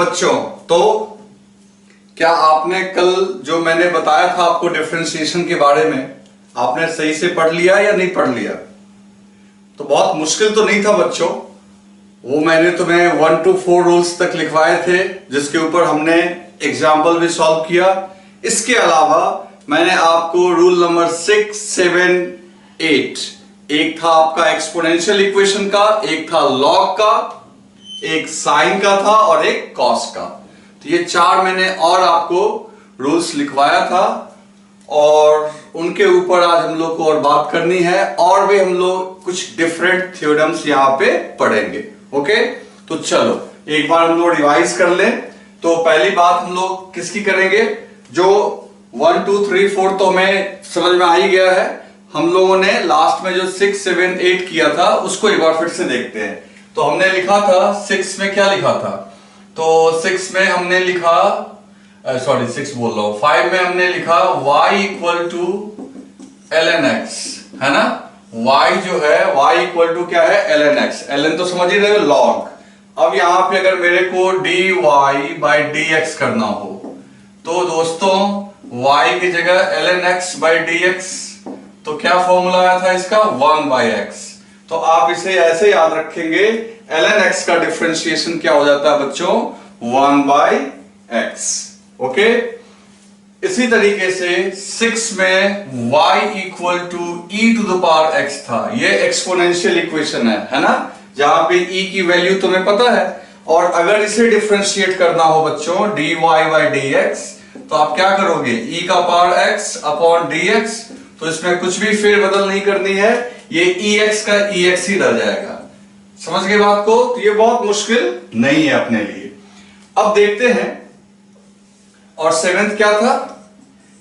बच्चों, तो क्या आपने कल जो मैंने बताया था आपको डिफरेंशिएशन के बारे में, आपने सही से पढ़ लिया या नहीं पढ़ लिया? तो बहुत मुश्किल तो नहीं था बच्चों। वो मैंने तुम्हें 1 to 4 रूल्स तक लिखवाए थे, जिसके ऊपर हमने एग्जाम्पल भी सॉल्व किया। इसके अलावा मैंने आपको रूल नंबर 6, 7, 8, एक था आपका एक्सपोनेंशियल इक्वेशन का, एक था लॉग का, एक साइन का था और एक कॉस का। तो ये 4 मैंने और आपको रूल्स लिखवाया था और उनके ऊपर आज हम लोग को और बात करनी है, और भी हम लोग कुछ डिफरेंट थ्योरम्स यहां पे पढ़ेंगे। ओके, तो चलो एक बार हम लोग रिवाइज कर लें। तो पहली बात हम लोग किसकी करेंगे? जो 1, 2, 3, 4 तो हमें समझ में आ ही गया है। हम लोगों ने लास्ट में जो 6, 7, 8 किया था उसको एक बार फिर से देखते हैं। तो हमने लिखा था 6 में, क्या लिखा था? तो 6 में हमने लिखा, सॉरी 6 बोल रहा हूं, 5 में हमने लिखा y equal to ln x, है ना। y जो है, y इक्वल टू क्या है? ln x। ln तो समझ ही रहे हो, log। अब यहां पे अगर मेरे को dy बाई dx करना हो, तो दोस्तों y की जगह ln x बाई dx, तो क्या फॉर्मूला आया था इसका? 1 बाई x। तो आप इसे ऐसे याद रखेंगे, ln x का डिफरेंशिएशन क्या हो जाता है बच्चों? 1 बाई x। ओके, इसी तरीके से 6 में y equal to e to the power x था। ये एक्सपोनेंशियल इक्वेशन है ना, जहां पे e की वैल्यू तुम्हें पता है। और अगर इसे डिफरेंशिएट करना हो बच्चों dy बाई dx, तो आप क्या करोगे? e का पावर x अपॉन dx। तो इसमें कुछ भी फेरबदल नहीं करनी है, ये ex का ex ही रह जाएगा। समझ गए बात को? तो ये बहुत मुश्किल नहीं है अपने लिए। अब देखते हैं, और 7th क्या था?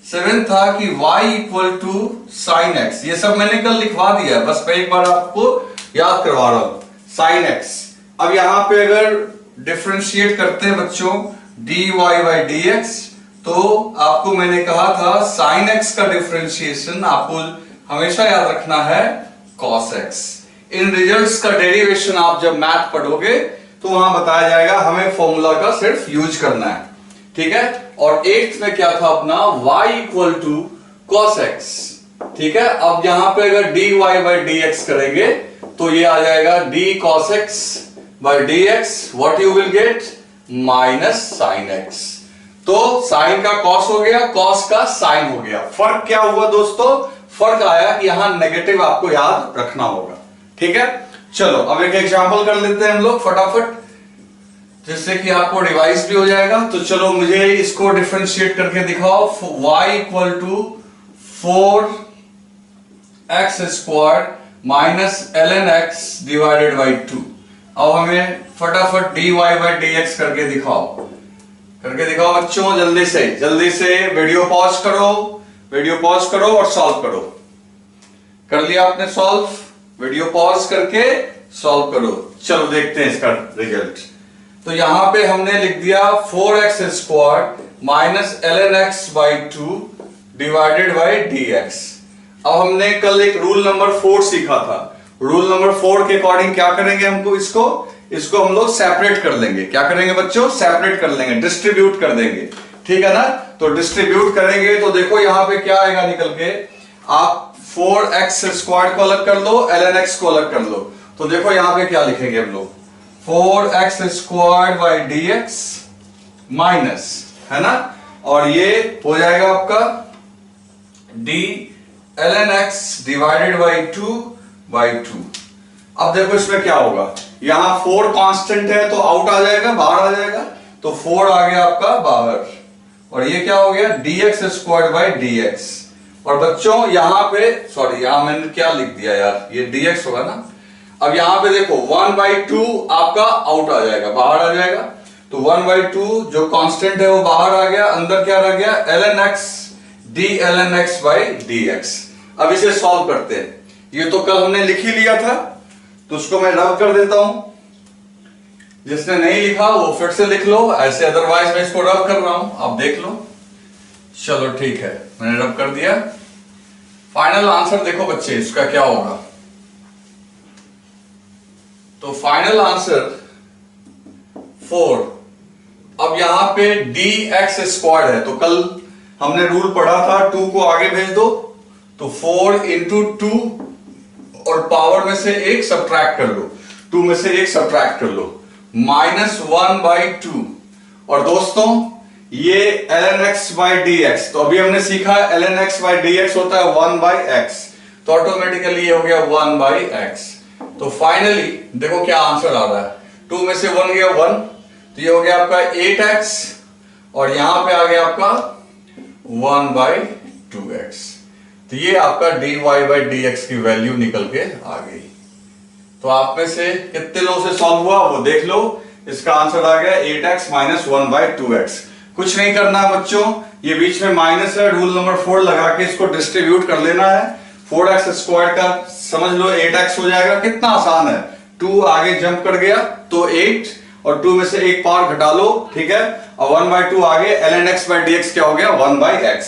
7th था कि y equal to sine x। ये सब मैंने कल लिखवा दिया, बस मैं एक बार आपको याद करवा रहा हूं, साइन x। अब यहां पे अगर डिफरेंशिएट करते हैं बच्चों dy बाई dx, तो आपको मैंने कहा था साइन x का डिफरेंशिएशन आपको हमेशा याद रखना है cos x। इन रिजल्ट्स का डेरिवेशन आप जब मैथ पढ़ोगे तो वहां बताया जाएगा, हमें फॉर्मूला का सिर्फ यूज करना है, ठीक है। और 8th में क्या था अपना? y equal to cos x, ठीक है। अब यहां पे अगर dy बाई dx करेंगे तो ये आ जाएगा d cos x by dx, what you will get? Minus sine x। तो साइन का cos हो गया, cos का साइन हो गया। फर्क क्या हुआ दोस्तों? फर्क आया कि यहां नेगेटिव आपको याद रखना होगा, ठीक है। चलो अब एक एग्जांपल कर लेते हैं हम लोग फटाफट, जिससे कि आपको रिवाइज भी हो जाएगा। तो चलो मुझे इसको डिफरेंशिएट करके दिखाओ। y equal to 4x square minus ln x divided by 2। अब हमें फटाफट dy बाई dx करके दिखाओ बच्चों, जल्दी से वीडियो पॉज करो और सॉल्व करो। कर लिया आपने सॉल्व? वीडियो पॉज करके सॉल्व करो। चलो देखते हैं इसका रिजल्ट। तो यहां पे हमने लिख दिया 4x square minus ln x by 2 divided by dx। अब हमने कल एक रूल नंबर 4 सीखा था। रूल नंबर 4 के अकॉर्डिंग क्या करेंगे? हमको इसको हम लोग सेपरेट कर लेंगे। क्या करेंगे बच्चों? सेपरेट कर लेंगे, डिस्ट्रीब्यूट कर देंगे, ठीक है ना। तो डिस्ट्रीब्यूट करेंगे तो देखो यहां पे क्या आएगा निकल के, आप 4x स्क्वायर को अलग कर लो, ln x को अलग कर लो। तो देखो यहां पे क्या लिखेंगे हम लोग, 4x square by dx minus, है ना, और ये हो जाएगा आपका d ln x divided by 2 by 2। अब देखो इसमें क्या होगा, यहां 4 कांस्टेंट है तो आउट आ जाएगा, बाहर आ जाएगा। तो 4 आ गया आपका बाहर, और ये क्या हो गया? dx square by dx। और बच्चों यहां पे, सॉरी यहां मैंने क्या लिख दिया यार, ये dx होगा ना। अब यहां पे देखो 1 बाई 2 आपका आउट आ जाएगा, बाहर आ जाएगा। तो 1 बाई 2 जो कांस्टेंट है वो बाहर आ गया, अंदर क्या रह गया? ln x d ln x by dx। अब इसे सॉल्व करते हैं। ये तो कल हमने लिख ही लिया था, तो उसको मैं रब कर देता हूं। जिसने नहीं लिखा वो फिर से लिख लो, ऐसे अदरवाइज मैं इसको रब कर रहा हूं, आप देख लो। चलो ठीक है, मैंने रब कर दिया। फाइनल आंसर देखो बच्चे इसका क्या होगा। तो फाइनल आंसर 4 अब यहां पे dx स्क्वायर है, तो कल हमने रूल पढ़ा था 2 को आगे भेज दो, तो 4 इंटू 2 और पावर में से एक सब्ट्रैक्ट कर लो, 2 में से एक सब्ट्रैक्ट कर लो, -1/2। और दोस्तों ये ln x by d x, तो अभी हमने सीखा ln x by d x होता है 1/x, तो ऑटोमेटिकली ये हो गया 1/x। तो फाइनली देखो क्या आंसर आ रहा है, 2 में से 1 गया 1, तो ये हो गया आपका 8x और यहां पे आ गया आपका 1/2x। तो ये आपका dy बाई डी एक्स की वैल्यू निकल के आ गई। तो आप में से कितने लोगों से सॉल्व हुआ वो देख लो, इसका आंसर आ गया 8x माइनस 1/2x। कुछ नहीं करना है बच्चों, ये बीच में माइनस है, रूल नंबर 4 लगा के इसको डिस्ट्रीब्यूट कर लेना है। 4x स्क्वायर का समझ लो 8x हो जाएगा, कितना आसान है, 2 आगे जंप कर गया तो 8 और 2 में से एक पावर घटा लो, ठीक है, और 1/2 आगे ln x by d x क्या हो गया 1/x।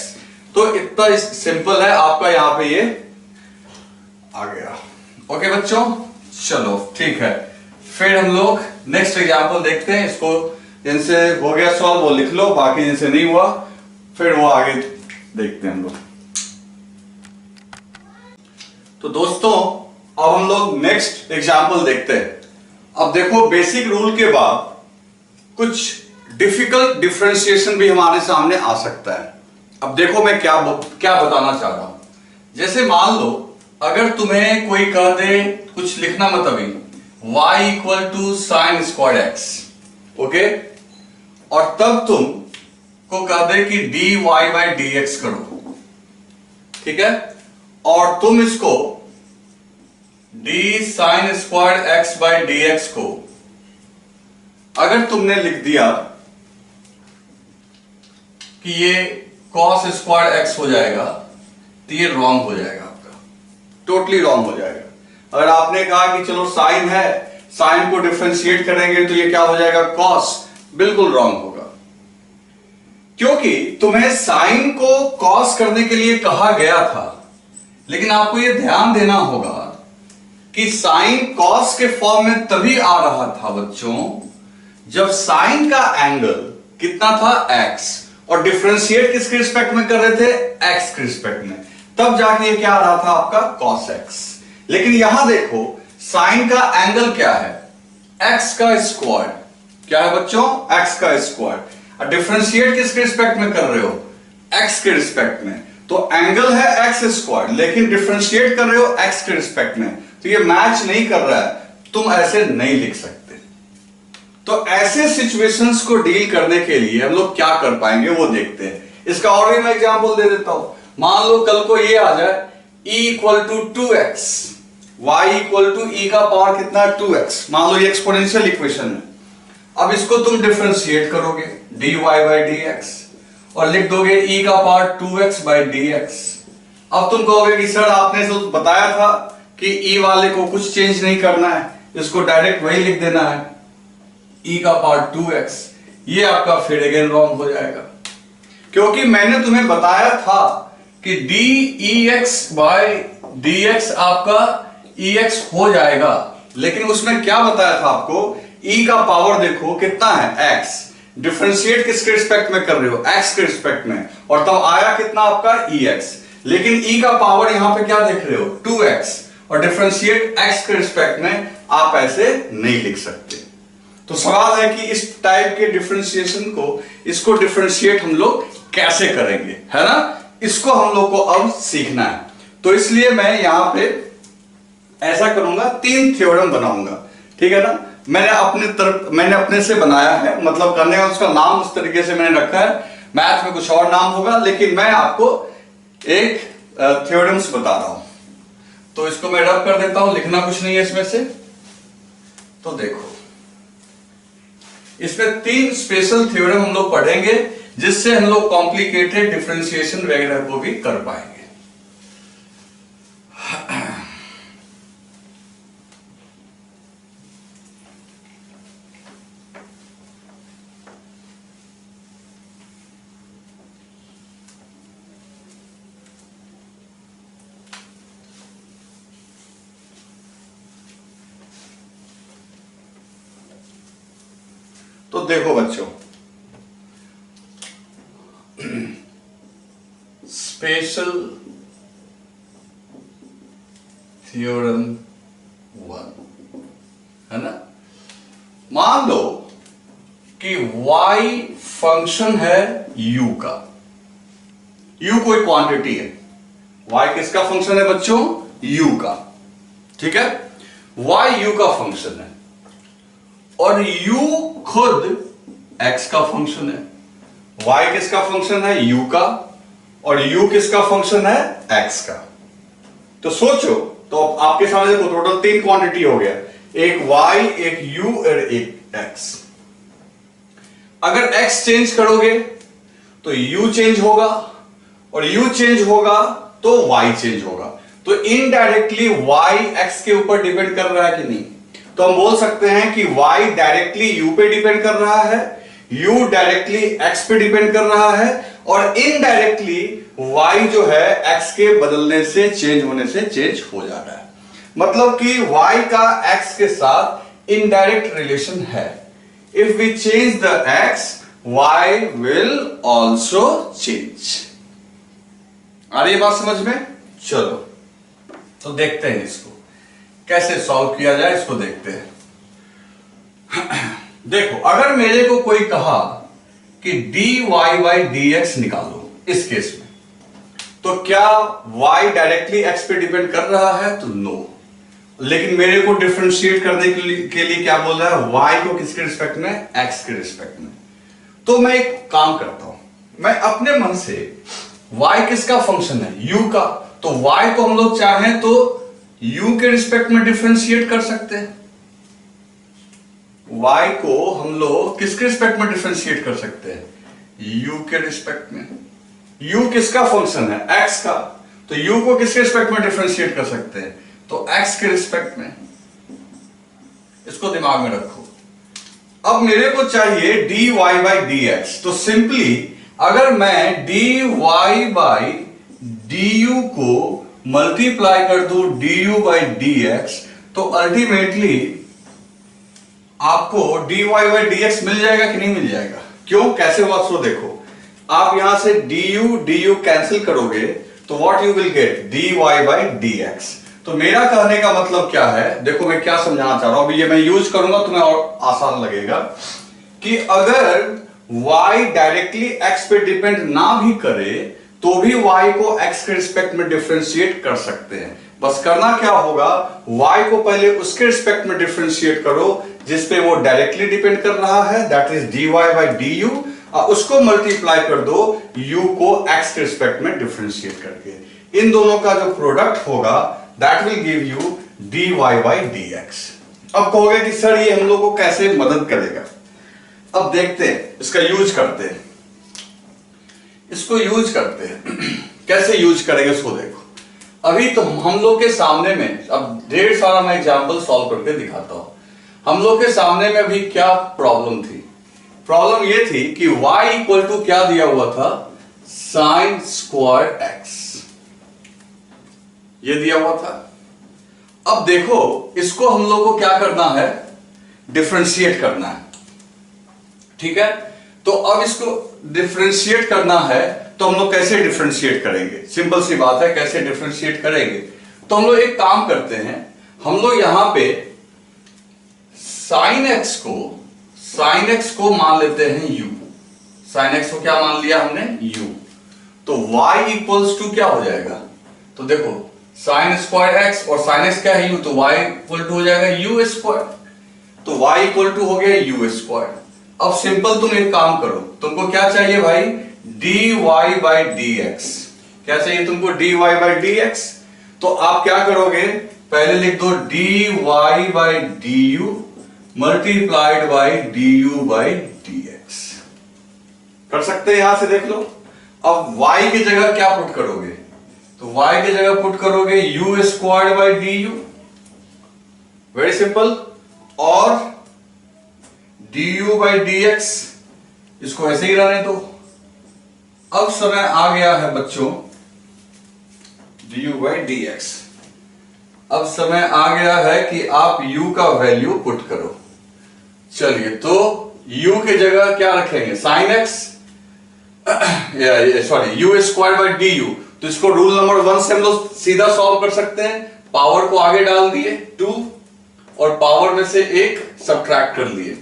तो इतना सिंपल है आपका, यहां पे ये आ गया। ओके बच्चों, चलो ठीक है, फिर हम लोग नेक्स्ट एग्जांपल देखते हैं। इसको जिनसे हो गया सॉल्व वो लिख लो, बाकी जिनसे नहीं हुआ फिर वो आगे देखते हैं हम लोग। तो दोस्तों अब हम लोग नेक्स्ट एग्जांपल देखते हैं। अब देखो बेसिक रूल के बाद कुछ डिफिकल्ट डिफरेंशिएशन भी हमारे सामने आ सकता है। अब देखो मैं क्या बताना चाह रहा हूं। जैसे मान लो अगर तुम्हें कोई कह दे, कुछ लिखना मत अभी, y equal to sine square x, okay, और तब तुम को कह दे कि dy बाई डी एक्स करो, ठीक है, और तुम इसको d sign square x by d x को अगर तुमने लिख दिया कि ये cos स्क्वायर एक्स हो जाएगा, तो ये रॉन्ग हो जाएगा, आपका टोटली रॉन्ग हो जाएगा। अगर आपने कहा कि चलो साइन है, साइन को डिफरेंशिएट करेंगे तो ये क्या हो जाएगा cos, बिल्कुल रॉन्ग होगा, क्योंकि तुम्हें साइन को cos करने के लिए कहा गया था। लेकिन आपको ये ध्यान देना होगा कि साइन cos के फॉर्म में तभी आ रहा था बच्चों जब साइन का एंगल कितना था x, और डिफरेंशिएट किसके रिस्पेक्ट में कर रहे थे, x के रिस्पेक्ट में, तब जाके ये क्या आ रहा था आपका cos x। लेकिन यहां देखो साइन का एंगल क्या है, x का स्क्वायर, क्या है बच्चों, x का स्क्वायर, और डिफरेंशिएट किसके रिस्पेक्ट में कर रहे हो, x के रिस्पेक्ट में, तो एंगल है x स्क्वायर लेकिन डिफरेंशिएट कर रहे हो x के रिस्पेक्ट में, तो ये मैच नहीं कर रहा है, तुम ऐसे नहीं लिख सकते। तो ऐसे सिचुएशंस को डील करने के लिए हम लोग क्या कर पाएंगे वो देखते हैं। इसका और भी मैं एग्जांपल दे देता हूं। मान लो कल को ये आ जाए e equal to 2x, y equal to e का पावर कितना है 2x, मान लो ये एक्सपोनेंशियल इक्वेशन है। अब इसको तुम डिफरेंशिएट करोगे dy बाई dx और लिख दोगे e का पावर 2x बाई dx। अब तुम कहोगे कि सर आपने तो बताया था कि e वाले को कुछ चेंज नहीं करना है, इसको डायरेक्ट वही लिख देना है e का पावर 2x। ये आपका फिर अगेन रॉन्ग हो जाएगा, क्योंकि मैंने तुम्हें बताया था कि dEx बाई dx आपका ex हो जाएगा, लेकिन उसमें क्या बताया था आपको, e का पावर देखो कितना है x, डिफरेंशिएट किसके रिस्पेक्ट में कर रहे हो, x के रिस्पेक्ट में, और तब आया कितना आपका ex। लेकिन e का पावर यहां पे क्या देख रहे हो 2x, और डिफरेंशिएट x के रिस्पेक्ट में आप ऐसे नहीं लिख सकते। तो सवाल है कि इस टाइप के डिफरेंशिएशन को, इसको डिफरेंशिएट हम लोग कैसे करेंगे, है ना, इसको हम लोग को अब सीखना है। तो इसलिए मैं यहां पे ऐसा करूंगा, 3 थ्योरम बनाऊंगा, ठीक है ना। मैंने अपने से बनाया है, मतलब करने का उसका नाम उस तरीके से मैंने रखा है, मैथ में कुछ और नाम होगा, लेकिन मैं आपको एक थ्योरम्स बता रहा हूं। तो इसको मैं रब कर देता हूं, लिखना कुछ नहीं है इसमें से। तो देखो इसमें 3 स्पेशल थ्योरम हम लोग पढ़ेंगे, जिससे हम लोग कॉम्प्लिकेटेड डिफरेंशिएशन वगैरह को भी कर पाएंगे। तो देखो बच्चों, स्पेशल थ्योरम 1, है ना। मान लो कि y फंक्शन है u का, u कोई क्वांटिटी है, y किसका फंक्शन है बच्चों? u का, ठीक है। y u का फंक्शन है और u खुद x का फंक्शन है। y किसका फंक्शन है? u का, और u किसका फंक्शन है? x का। तो सोचो, तो आपके सामने देखो टोटल 3 क्वांटिटी हो गया, एक y, एक u और एक x। अगर x चेंज करोगे तो u चेंज होगा, और u चेंज होगा तो y चेंज होगा। तो इनडायरेक्टली y x के ऊपर डिपेंड कर रहा है कि नहीं? तो हम बोल सकते हैं कि y डायरेक्टली u पे डिपेंड कर रहा है, u डायरेक्टली x पे डिपेंड कर रहा है, और इनडायरेक्टली y जो है x के बदलने से, चेंज होने से चेंज हो जा रहा है। मतलब कि y का x के साथ इनडायरेक्ट रिलेशन है। If we change the x, y will also change. आ रही है बात समझ में? चलो तो देखते हैं इसको कैसे सॉल्व किया जाए, इसको देखते हैं। देखो, अगर मेरे को कोई कहा कि dy/dx निकालो इस केस में, तो क्या y डायरेक्टली x पे डिपेंड कर रहा है? तो नो। लेकिन मेरे को डिफरेंशिएट करने के लिए क्या बोल रहा है? y को किसके रिस्पेक्ट में? x के रिस्पेक्ट में। तो मैं एक काम करता हूं, मैं अपने मन से y किसका फंक्शन है? u का। तो y को हम लोग चाहें तो u के रिस्पेक्ट में डिफरेंशिएट कर सकते हैं। y को हम लोग किसके रिस्पेक्ट में डिफरेंशिएट कर सकते हैं? u के रिस्पेक्ट में। u किसका फंक्शन है? x का। तो u को किसके रिस्पेक्ट में डिफरेंशिएट कर सकते हैं? तो x के रिस्पेक्ट में। इसको दिमाग में रखो। अब मेरे को चाहिए dy/dx। तो सिंपली अगर मैं dy/du को मल्टीप्लाई कर दूं du/dx, तो अल्टीमेटली आपको dy/dx मिल जाएगा कि नहीं मिल जाएगा? क्यों, कैसे हुआ? सो देखो, आप यहां से du कैंसिल करोगे तो what you will gate? dy/dx। तो मेरा कहने का मतलब क्या है, देखो मैं क्या समझाना चाह रहा हूं, अभी ये मैं यूज करूंगा तुम्हें और आसान लगेगा कि अगर y डायरेक्टली x पे डिपेंड ना भी करे तो भी y को x के रिस्पेक्ट में डिफरेंशिएट कर सकते हैं। बस करना क्या होगा, y को पहले उसके रिस्पेक्ट में डिफरेंशिएट करो जिस पे वो डायरेक्टली डिपेंड कर रहा है, दैट इज dy/du, और उसको मल्टीप्लाई कर दो u को x के रिस्पेक्ट में डिफरेंशिएट करके। इन दोनों का जो प्रोडक्ट होगा that will give you dy/dx। अब कहोगे कि सर ये हम लोग को कैसे मदद करेगा? अब देखते हैं, इसका यूज करते हैं, इसको यूज करते हैं। कैसे यूज करेंगे उसको देखो। अभी तो हम लोग के सामने में, अब ढेर सारा मैं एग्जांपल सॉल्व करके दिखाता हूं। हम लोग के सामने में अभी क्या प्रॉब्लम थी? प्रॉब्लम ये थी कि y इक्वल टू क्या दिया हुआ था? sin स्क्वायर x, ये दिया हुआ था। अब देखो, इसको हम लोग को क्या करना है? डिफरेंशिएट करना है, ठीक है। तो अब इसको डिफरेंशिएट करना है, तो हम लोग कैसे डिफरेंशिएट करेंगे? सिंपल सी बात है, कैसे डिफरेंशिएट करेंगे? तो हम लोग एक काम करते हैं, हम लोग यहां पे sin x को मान लेते हैं u। sin x को क्या मान लिया हमने? u। तो y इक्वल्स टू क्या हो जाएगा? तो देखो, sin स्क्वायर x और sin x क्या है? u। तो y इक्वल टू हो जाएगा u स्क्वायर। तो y इक्वल टू हो गया u स्क्वायर। अब सिंपल तुम एक काम करो, तुमको क्या चाहिए भाई? dy/dx। क्या चाहिए तुमको? dy/dx। तो आप क्या करोगे? पहले लिख दो dy/du मल्टीप्लाइड बाई du/dx। कर सकते हैं, यहां से देख लो। अब y की जगह क्या पुट करोगे? तो y की जगह पुट करोगे u squared by du। Very simple. और du/dx, इसको ऐसे ही रहने दो। अब समय आ गया है बच्चों du/dx। अब समय आ गया है कि आप u का वैल्यू पुट करो। चलिए, तो u की जगह क्या रखेंगे? sin x, sorry u square by du। तो इसको रूल नंबर 1 से हम लोग सीधा सॉल्व कर सकते हैं। पावर को आगे डाल दिए 2 और पावर में से 1 सब्ट्रैक्ट कर लिए।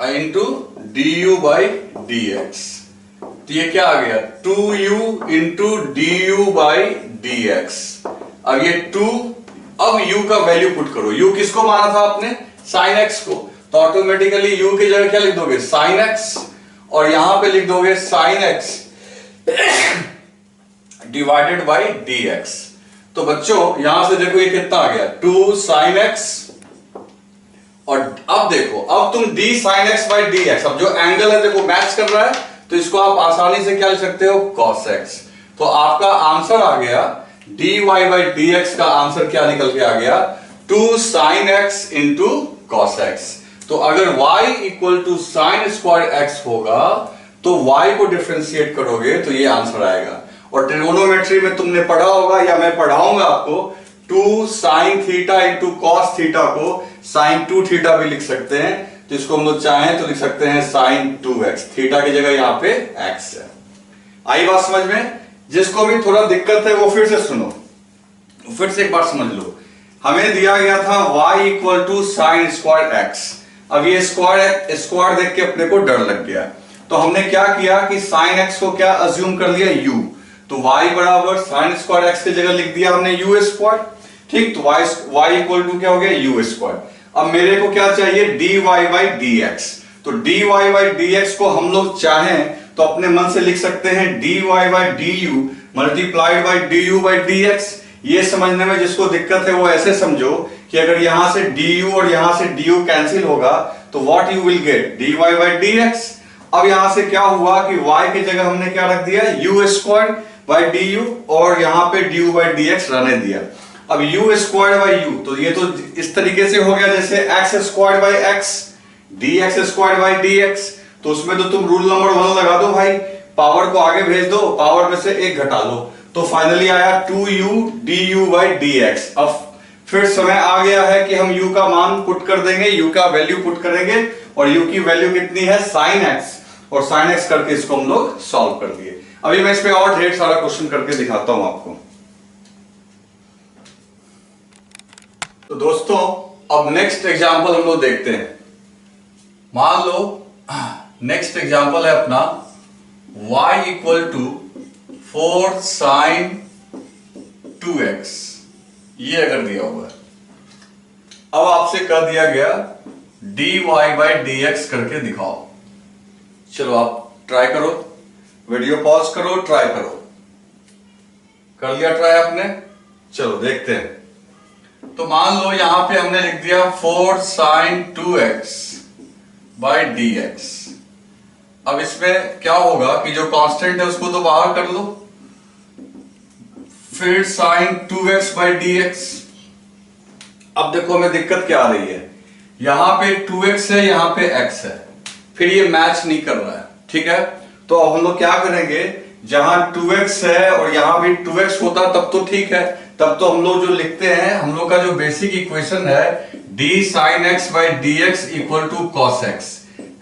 Into du by dx। तो ये क्या आ गया 2u into du by dx। अब ये 2, अब u का वैल्यू पुट करो। u किसको माना था आपने? sin x को, तो ऑटोमेटिकली u की जगह क्या लिख दोगे? sin x, और यहां पे लिख दोगे sin x divided by dx। तो बच्चों यहां से देखो ये कितना आ गया 2 sin x, और अब देखो अब तुम d sin x by dx, अब जो एंगल है देखो मैच कर रहा है, तो इसको आप आसानी से क्या लिख सकते हो? cos x। तो आपका आंसर आ गया dy बाई dx का आंसर क्या निकल के आ गया 2 sin x into cos x। तो अगर y equal to sine square x होगा तो y को डिफरेंशिएट करोगे तो ये आंसर आएगा। और ट्रिगोनोमेट्री में तुमने पढ़ा होगा या मैं पढ़ाऊंगा आपको, 2 sin theta into cos theta को sin 2 थीटा भी लिख सकते हैं। तो इसको हम लोग चाहें तो लिख सकते हैं sin 2x, थीटा की जगह यहां पे x है। आई बात समझ में? जिसको भी थोड़ा दिक्कत है वो फिर से सुनो, फिर से एक बार समझ लो। हमें दिया गया था y equal to sine square x। अब ये स्क्वायर देख के अपने को डर लग गया, तो हमने क्या किया कि साइन x को क्या अज्यूम कर लिया u। तो y बराबर साइन स्क्वायर x की जगह लिख दिया हमने u स्क्वायर। ठीक, तो y इक्वल टू क्या हो गया u स्क्वायर। अब मेरे को क्या चाहिए dy बाई dx। तो dy बाई dx को हम लोग चाहें तो अपने मन से लिख सकते हैं dy by du multiplied by du by dx। ये समझने में जिसको दिक्कत है वो ऐसे समझो कि अगर यहां से du और यहां से du कैंसिल होगा तो what you will gate dy by dx। अब यहां से क्या हुआ कि y की जगह हमने क्या रख दिया u स्क्वायर बाई du और यहां पे du बाई dx रहने दिया। अब u स्क्वायर बाई u, तो ये तो इस तरीके से हो गया जैसे x square by x dx square by dx। तो उसमें तो तुम रूल नंबर 1 लगा दो भाई, पावर को आगे भेज दो, पावर में से 1 घटा लो, तो फाइनली आया 2u du बाई dx। अब फिर समय आ गया है कि हम u का मान पुट कर देंगे, u का वैल्यू पुट करेंगे, और u की वैल्यू कितनी है sin x, और sin x करके इसको हम लोग सॉल्व कर दिए। अभी मैं इस पे और ढेर सारा क्वेश्चन करके दिखाता हूं आपको। तो दोस्तों अब नेक्स्ट एग्जांपल हम लोग देखते हैं। मान लो नेक्स्ट एग्जांपल है अपना y equal to 4 sin 2x, ये अगर दिया हुआ है। अब आपसे कह दिया गया dy बाई dx करके दिखाओ। चलो आप ट्राई करो, वीडियो पॉज करो, ट्राई करो। कर लिया ट्राई आपने? चलो देखते हैं। तो मान लो यहां पे हमने लिख दिया 4 sin 2x बाई dx। अब इसमें क्या होगा कि जो कांस्टेंट है उसको तो बाहर कर लो, फिर sin 2x बाई dx। अब देखो हमें दिक्कत क्या आ रही है, यहां पे 2x है, यहां पे x है, फिर ये मैच नहीं कर रहा है। ठीक है, तो अब हम लोग क्या करेंगे, जहां 2x है और यहां भी 2x होता तब तो ठीक है, तब तो हम लोग जो लिखते हैं, हम लोग का जो बेसिक इक्वेशन है d sin x by dx equal to cos x।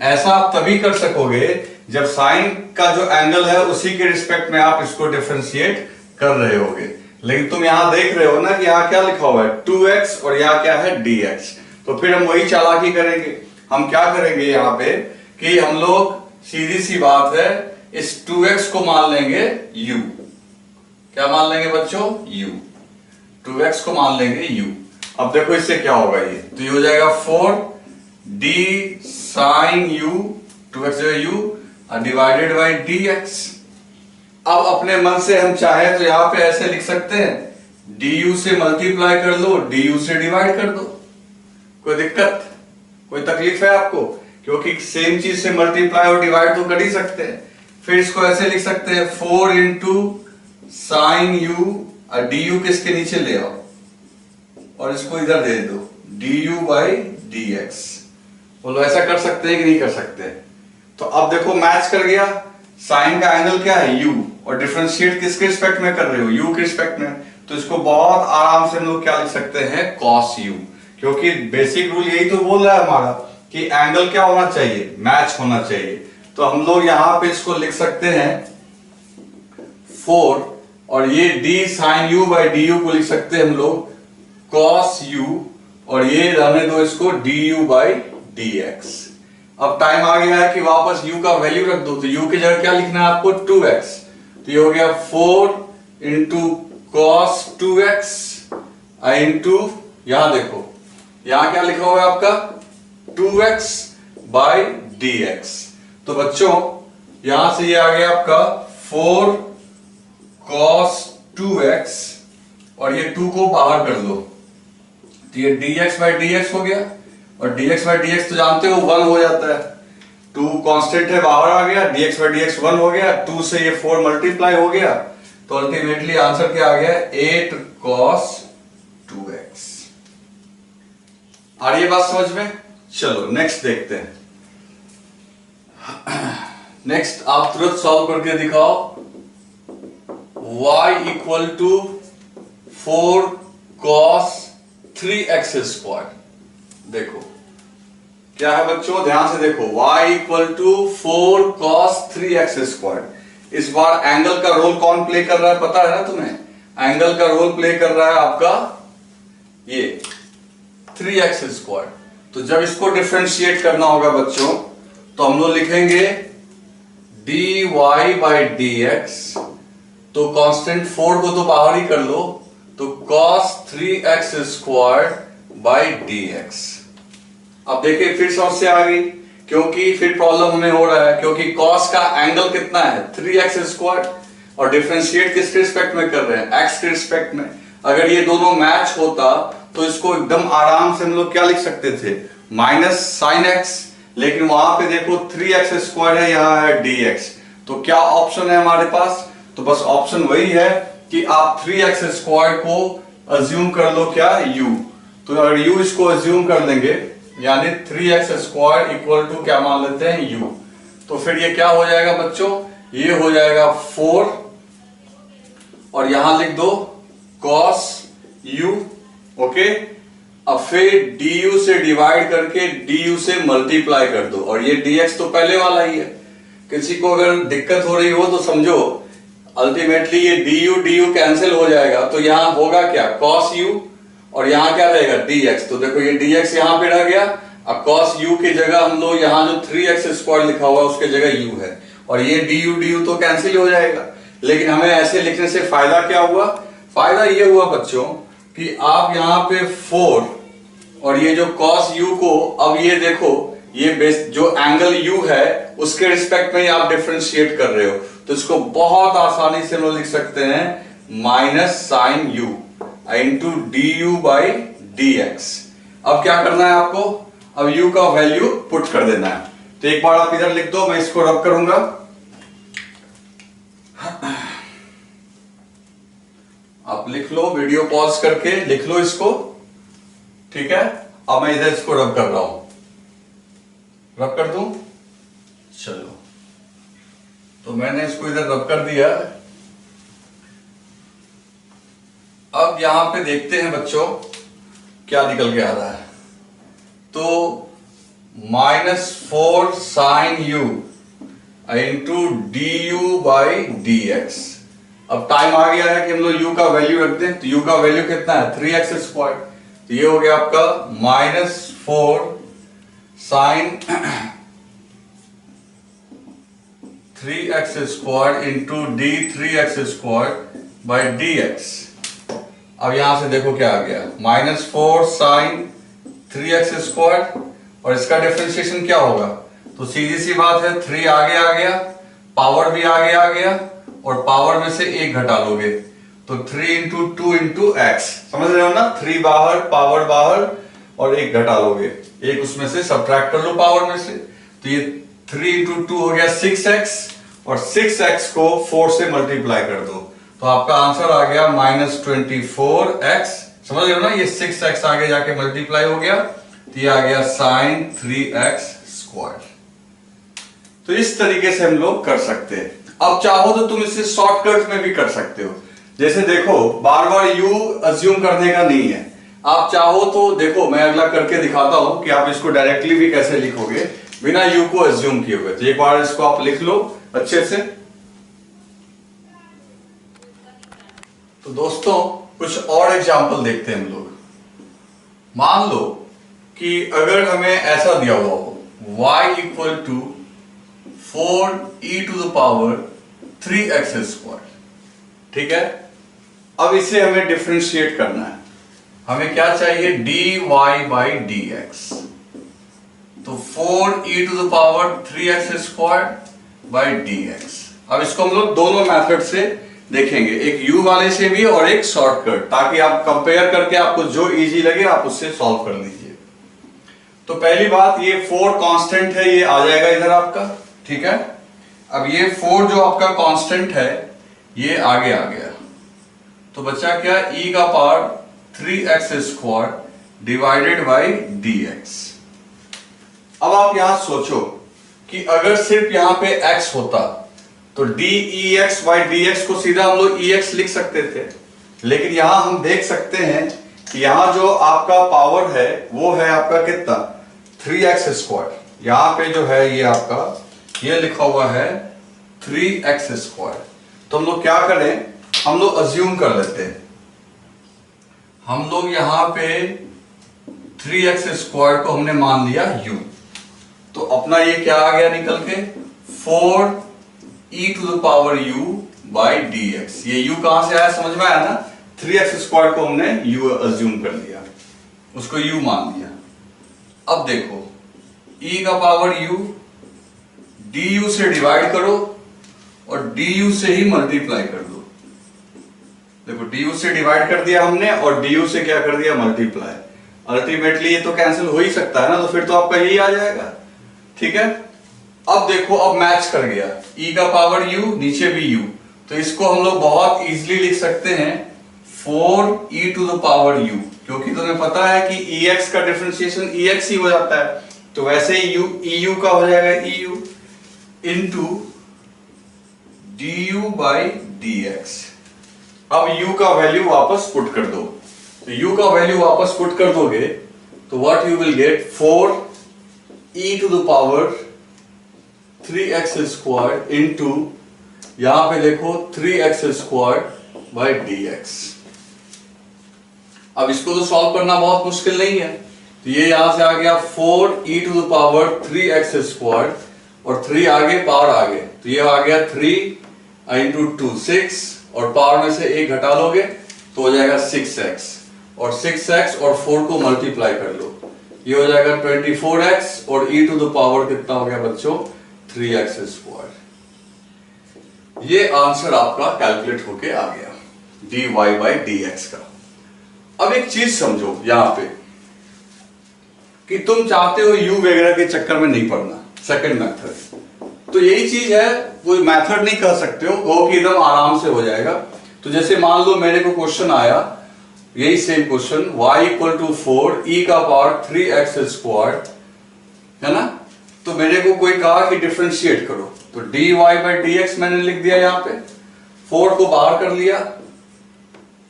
ऐसा आप तभी कर सकोगे जब साइन का जो एंगल है उसी के रिस्पेक्ट में आप इसको डिफरेंशिएट कर रहे होगे। लेकिन तुम यहां देख रहे हो ना कि यहाँ क्या लिखा हुआ है 2x और यहाँ क्या है dx। तो फिर हम वही चालाकी करेंगे। हम क्या करेंगे यहाँ पे कि हम लोग सीधी सी बात है, इस 2x को मान लेंगे u। क्या मान लेंगे बच्चों? u। 2x को मान लेंगे u। अब देखो इससे क्या होगा, ये तो ये हो जाएगा 4d sin u, 2x u divided by dx। अब अपने मन से हम चाहे तो यहां पे ऐसे लिख सकते हैं du से मल्टीप्लाई कर लो, du से डिवाइड कर दो। कोई दिक्कत, कोई तकलीफ है आपको? क्योंकि सेम चीज से मल्टीप्लाई और डिवाइड तो कर ही सकते हैं। फिर इसको ऐसे लिख सकते हैं 4 इंटू साइन u, du किसके नीचे ले आओ और इसको इधर दे दो du बाई dx। बोलो ऐसा कर सकते हैं कि नहीं कर सकते? तो अब देखो मैच कर गया। साइन का एंगल क्या है u, और डिफरेंशिएट किसके रिस्पेक्ट में कर रहे हो? u के रिस्पेक्ट में। तो इसको बहुत आराम से हम लोग क्या लिख सकते हैं cos u, क्योंकि बेसिक रूल यही तो बोल रहा है हमारा कि एंगल क्या होना चाहिए, मैच होना चाहिए। तो हम लोग यहां पे इसको लिख सकते हैं 4, और ये d sin u by D you को लिख सकते हैं हम लोग cos u, और ये रहने दो इसको du बाई डी एक्स। अब टाइम आ गया है कि वापस u का वैल्यू रख दो, तो u की जगह क्या लिखना है आपको 2x, तो ये हो गया 4 इंटू कॉस 2x इंटू, यहां देखो यहां क्या लिखा हुआ है आपका 2x बाई डी एक्स। तो बच्चों यहां से ये आ गया आपका 4 cos 2x, और ये 2 को बाहर कर लो, तो ये dx बाई dx हो गया, और dx बाई dx तो जानते हो 1 हो जाता है, 2 कांस्टेंट है बाहर आ गया, dx बाई dx 1 हो गया, 2 से ये 4 मल्टीप्लाई हो गया, तो अल्टीमेटली आंसर क्या आ गया 8 cos 2x। आ रही है बात समझ में? चलो नेक्स्ट देखते हैं। नेक्स्ट आप तुरंत सॉल्व करके दिखाओ। y equal to 4 cos 3x square. देखो क्या है बच्चों, ध्यान से देखो, y equal to 4 cos 3x square. इस बार एंगल का रोल कौन प्ले कर रहा है पता है ना तुम्हें? एंगल का रोल प्ले कर रहा है आपका ये 3x स्क्वायर। तो जब इसको डिफरेंशिएट करना होगा बच्चों, तो हम लोग लिखेंगे dy बाई dx, तो कांस्टेंट 4 को तो बाहर ही कर लो, तो cos 3x square by dx। अब देखिए फिर समस्या आ गई, क्योंकि फिर प्रॉब्लम हमें हो रहा है, क्योंकि cos का एंगल कितना है 3x स्क्वायर, और डिफरेंशिएट किसके रिस्पेक्ट में कर रहे हैं x के रिस्पेक्ट में। अगर ये दोनों मैच होता तो इसको एकदम आराम से हम लोग क्या लिख सकते थे माइनस साइन x, लेकिन वहां पे देखो 3x स्क्वायर है, यहाँ है dx, तो क्या ऑप्शन है हमारे पास? तो बस ऑप्शन वही है कि आप 3x स्क्वायर को अज्यूम कर लो क्या u, तो अगर u इसको अज्यूम कर लेंगे यानी 3x स्क्वायर इक्वल टू क्या मान लेते हैं u, तो फिर ये क्या हो जाएगा बच्चों, ये हो जाएगा 4, और यहां लिख दो cos u, ओके। अब फिर du से डिवाइड करके du से मल्टीप्लाई कर दो, और ये dx तो पहले वाला ही है। किसी को अगर दिक्कत हो रही हो तो समझो अल्टीमेटली ये du कैंसिल हो जाएगा, तो यहां होगा क्या cos u, और यहां क्या रहेगा dx, तो देखो ये dx यहां पे रह गया। अब cos u की जगह हम लोग यहां जो 3x स्क्वायर लिखा हुआ है उसके जगह u है, और ये du तो कैंसिल हो जाएगा। लेकिन हमें ऐसे लिखने से फायदा क्या हुआ? फायदा ये हुआ बच्चों कि आप यहाँ पे 4 और ये जो cos u को, अब ये देखो ये बेस जो एंगल u है उसके रिस्पेक्ट में ही आप डिफरेंशिएट कर रहे हो, तो इसको बहुत आसानी से लोग लिख सकते हैं minus sine u into du by dx। अब क्या करना है आपको? अब u का वैल्यू पुट कर देना है, तो एक बार आप इधर लिख दो, मैं इसको रब करूंगा। आप लिख लो, वीडियो पॉज करके लिख लो इसको, ठीक है। अब मैं इधर इसको रब कर रहा हूं, रब कर दूं, चलो तो मैंने इसको इधर रब कर दिया। अब यहां पे देखते हैं बच्चों क्या निकल के आ रहा है, तो -4 sine u into du by dx। अब टाइम आ गया है कि हम लोग u का वैल्यू रख दें, तो u का वैल्यू कितना है 3x स्क्वायर, तो ये हो गया आपका -4 sine 3x square into d3x square by dx। अब यहां से देखो क्या आ गया -4 साइन 3x स्क्वायर, और इसका डिफरेंशिएशन क्या होगा? तो सीधी सी बात है 3 आगे आ गया, पावर भी आगे आ गया, और पावर में से 1 घटा लोगे तो 3 इंटू 2 इंटू एक्स, समझ रहे हो ना? 3 बाहर, पावर बाहर, और 1 घटा लोगे, 1 उसमें से सब्ट्रैक्ट कर लो पावर में से, तो ये 3 इंटू 2 हो गया 6x, और 6x को 4 से मल्टीप्लाई कर दो, तो आपका आंसर आ गया -24x। समझ रहे हो ना? ये 6x आगे जाके मल्टीप्लाई हो गया, तो ये आ गया साइन 3x स्क्वायर। तो इस तरीके से हम लोग कर सकते हैं। अब चाहो तो तुम इसे शॉर्टकट में भी कर सकते हो, जैसे देखो बार बार u अज्यूम करने का नहीं है। आप चाहो तो देखो मैं अगला करके दिखाता हूं कि आप इसको डायरेक्टली भी कैसे लिखोगे। बिना u को एज्यूम किए हुए। तो एक बार इसको आप लिख लो अच्छे से। तो दोस्तों कुछ और एग्जाम्पल देखते हैं हम लोग। मान लो कि अगर हमें ऐसा दिया हुआ हो y इक्वल टू 4e⁻³ ठीक है। अब इसे हमें डिफरेंशिएट करना है। हमें क्या चाहिए, dy/dx। तो 4e⁻³ अब इसको हम लोग दोनों मेथड से देखेंगे, एक u वाले से भी और एक शॉर्टकट, ताकि आप कंपेयर करके आपको जो इजी लगे आप उससे सॉल्व कर लीजिए। तो पहली बात, ये 4 कांस्टेंट है, ये आ जाएगा इधर आपका, ठीक है। अब ये 4 जो आपका कांस्टेंट है ये आगे आ गया, तो बचा क्या, e⁻³ डिवाइडेड बाई dx। अब आप यहां सोचो कि अगर सिर्फ यहां पे x होता तो dEx/dx को सीधा हम लोग ex लिख सकते थे, लेकिन यहां हम देख सकते हैं कि यहां जो आपका पावर है वो है आपका कितना, 3x²। यहां पे जो है ये आपका ये लिखा हुआ है 3x²। तो हम लोग क्या करें, हम लोग अज्यूम कर लेते हैं, हम लोग यहां पे 3x² को हमने मान लिया u। तो अपना ये क्या आ गया निकल के, 4e⁻u/dx। ये u कहां से आया समझ में आया ना, 3x² को हमने u अज्यूम कर लिया, उसको u मान लिया। अब देखो e⁻u du से डिवाइड करो और du से ही मल्टीप्लाई कर दो। देखो du से डिवाइड कर दिया हमने और du से क्या कर दिया, मल्टीप्लाई। अल्टीमेटली ये तो कैंसिल हो ही सकता है ना, तो फिर तो आपका यही आ जाएगा, ठीक है। अब देखो, अब मैच कर गया, e⁻u नीचे भी u, तो इसको हम लोग बहुत इजीली लिख सकते हैं 4e⁻u, क्योंकि तुम्हें पता है कि ex का डिफरेंशिएशन ex ही हो जाता है, तो वैसे ही eu का हो जाएगा eu इंटू du/dx। अब u का वैल्यू वापस पुट कर दो, तो u का वैल्यू वापस पुट कर दोगे तो what you will gate, 4e⁻³ into यहां पे देखो 3x²/dx। अब इसको तो सॉल्व करना बहुत मुश्किल नहीं है, तो ये यहां से आ गया 4e⁻³ और 3 आगे पावर आगे, तो ये आ गया 3 इंटू 2 6, और पावर में से 1 घटा लोगे तो हो जाएगा 6x, और 6x और 4 को मल्टीप्लाई कर लो, ये हो जाएगा 24x, और e⁻ कितना हो गया बच्चों, 3x²। ये आंसर आपका कैलकुलेट होके आ गया dy/dx का। अब एक चीज समझो यहां पे कि तुम चाहते हो u वगैरह के चक्कर में नहीं पड़ना, सेकंड मेथड, तो यही चीज है, वो मेथड नहीं कर सकते हो, वो कि एकदम आराम से हो जाएगा। तो जैसे मान लो मेरे को क्वेश्चन आया, यही same question, y equal to 4e⁻³ है ना, तो मेरे को कोई कहा कि डिफरेंशिएट करो, तो dy/dx मैंने लिख दिया यहां पे, 4 को बाहर कर लिया,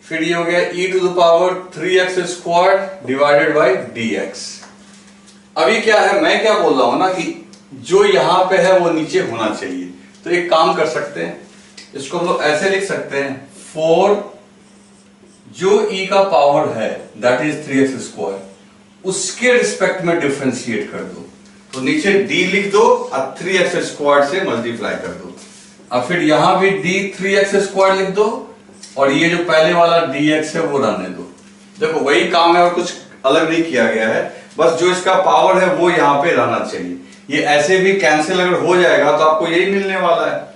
फिर ये हो गया e⁻³ डिवाइडेड बाई dx। अभी क्या है, मैं क्या बोल रहा हूं ना कि जो यहां पे है वो नीचे होना चाहिए, तो एक काम कर सकते हैं, इसको हम लोग ऐसे लिख सकते हैं, 4 जो e का पावर है दैट इज 3x², उसके रिस्पेक्ट में डिफरेंशिएट कर दो, तो नीचे d लिख दो और 3x² से मल्टीप्लाई कर दो। अब फिर यहां भी d 3x² लिख दो, और ये जो पहले वाला dx है वो रहने दो। देखो वही काम है और कुछ अलग नहीं किया गया है, बस जो इसका पावर है वो यहाँ पे रहना चाहिए। ये ऐसे भी कैंसिल अगर हो जाएगा तो आपको यही मिलने वाला है,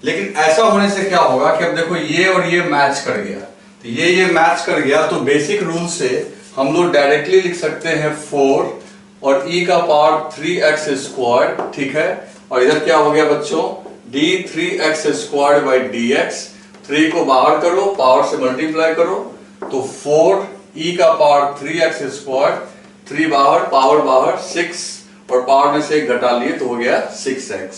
लेकिन ऐसा होने से क्या होगा कि अब देखो ये और ये मैच कर गया, तो ये मैच कर गया, तो बेसिक रूल से हम लोग डायरेक्टली लिख सकते हैं 4 और e⁻³ 3x², ठीक है। और इधर क्या हो गया बच्चों, d 3x²/dx, 3 को बाहर करो, पावर से मल्टीप्लाई करो, तो 4e⁻³ 3x², 3 बाहर, पावर बाहर 6, और पावर में से 1 घटा लिए तो हो गया 6x,